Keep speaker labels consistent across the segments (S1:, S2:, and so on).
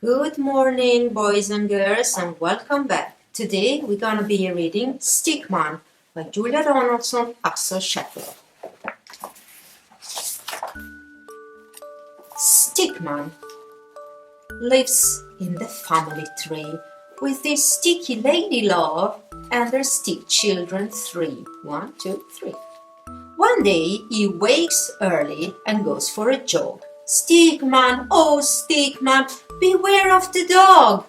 S1: Good morning, boys and girls, and welcome back. Today we're gonna be reading Stickman by Julia Donaldson, Axel Shepard. Stickman lives in the family tree with his sticky lady love and their stick children three. 1, 2, 3. One day he wakes early and goes for a jog. Stickman, oh Stickman, beware of the dog.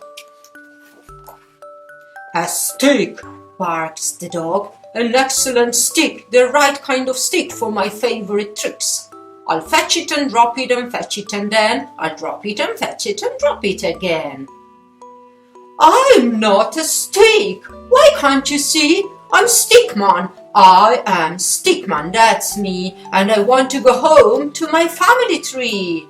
S1: A stick, barks the dog. An excellent stick, the right kind of stick for my favorite tricks. I'll fetch it and drop it and fetch it and then I'll drop it and fetch it and drop it again. I'm not a stick. Why can't you see? I'm Stickman. I am Stickman, that's me, and I want to go home to my family tree.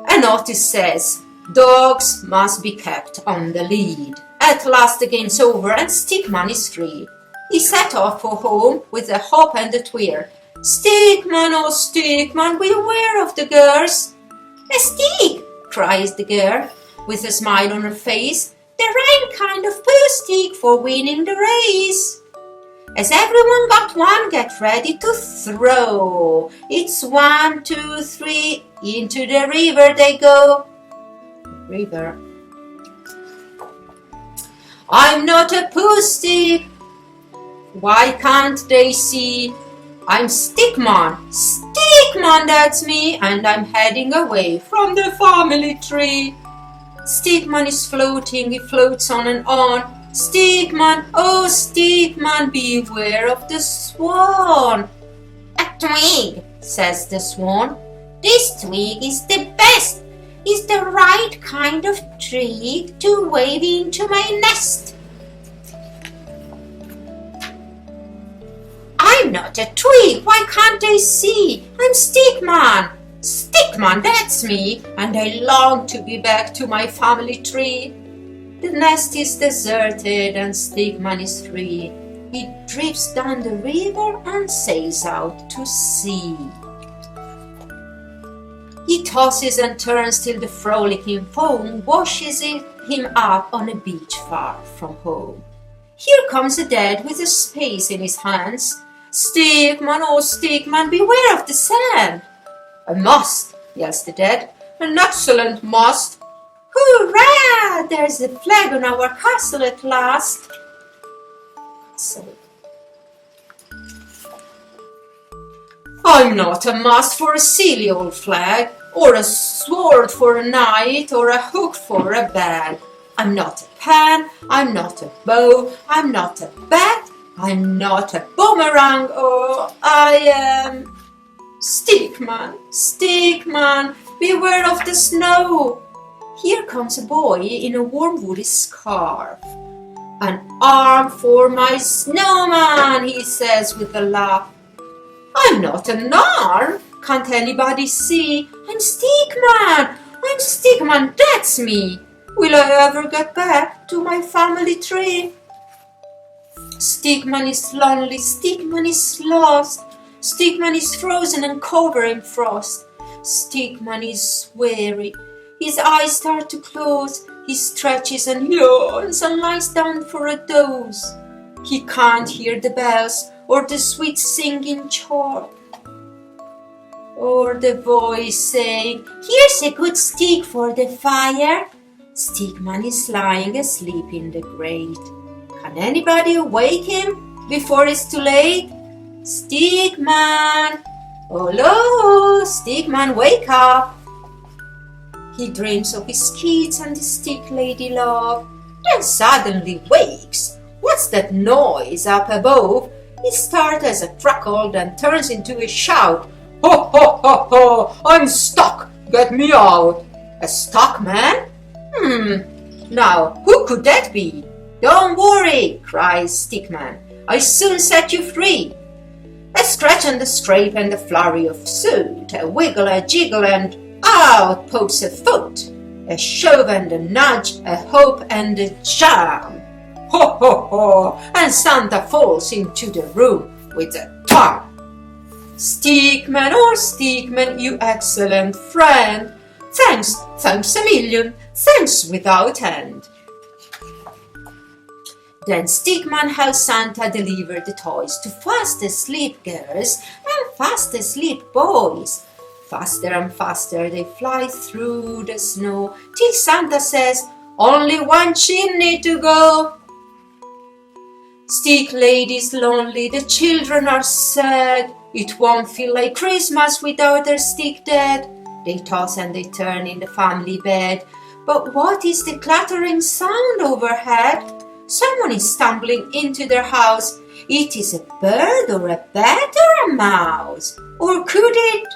S1: A notice says, dogs must be kept on the lead. At last the game's over and Stickman is free. He set off for home with a hop and a twirl. Stickman, oh Stickman, beware of the girls. A stick, cries the girl, with a smile on her face. The right kind of poo stick for winning the race. As everyone got one, get ready to throw. It's 1, 2, 3, into the river they go. River. I'm not a poo stick. Why can't they see? I'm Stickman. Stickman, that's me, and I'm heading away from the family tree. Stickman is floating, he floats on and on. Stickman, oh Stickman, beware of the swan. A twig, says the swan. This twig is the best. It's the right kind of twig to wave into my nest. I'm not a twig, why can't I see? I'm Stickman. Stickman, that's me, and I long to be back to my family tree. The nest is deserted and Stickman is free. He drifts down the river and sails out to sea. He tosses and turns till the frolicking foam washes him up on a beach far from home. Here comes a dad with a spade in his hands. Stickman, oh Stickman, beware of the sand. A must, yells the dad, an excellent must. Hurrah! There's a flag on our castle at last. I'm not a mast for a silly old flag, or a sword for a knight, or a hook for a bag. I'm not a pan, I'm not a bow, I'm not a bat, I'm not a boomerang, or I am... Stickman, Stickman, beware of the snow. Here comes a boy in a warm woolly scarf. An arm for my snowman, he says with a laugh. I'm not an arm, can't anybody see? I'm Stickman, that's me. Will I ever get back to my family tree? Stickman is lonely, Stickman is lost. Stickman is frozen and covered in frost. Stickman is weary. His eyes start to close. He stretches and yawns and lies down for a doze. He can't hear the bells or the sweet singing chirp, or the voice saying, here's a good stick for the fire. Stickman is lying asleep in the grate. Can anybody awake him before it's too late? Stickman! Hello, Stickman, wake up! He dreams of his kids and his stick lady love, then suddenly wakes. What's that noise up above? He starts as a crackle, then turns into a shout. Ho, ho, ho, ho! I'm stuck! Get me out! A stuck man? Now, who could that be? Don't worry, cries Stickman. I'll soon set you free. A scratch and a scrape and a flurry of soot, a wiggle, a jiggle, and out pokes a foot, a shove and a nudge, a hope and a jam. Ho, ho, ho! And Santa falls into the room with a tongue. Stickman, oh Stickman, you excellent friend, Thanks, thanks a million, thanks without end. Then Stickman helps Santa deliver the toys to fast asleep girls and fast asleep boys. Faster and faster they fly through the snow, till Santa says, only one chimney to go. Stick lady's lonely, the children are sad. It won't feel like Christmas without their stick dead. They toss and they turn in the family bed. But what is the clattering sound overhead? Someone is stumbling into their house. It is a bird or a bat or a mouse. Or could it?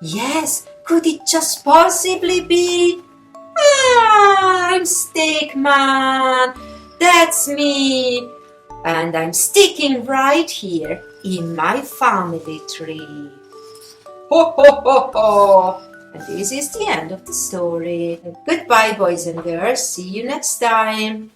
S1: Yes, could it just possibly be? I'm Stickman. That's me. And I'm sticking right here in my family tree. Ho, ho, ho, ho. And this is the end of the story. Goodbye, boys and girls. See you next time.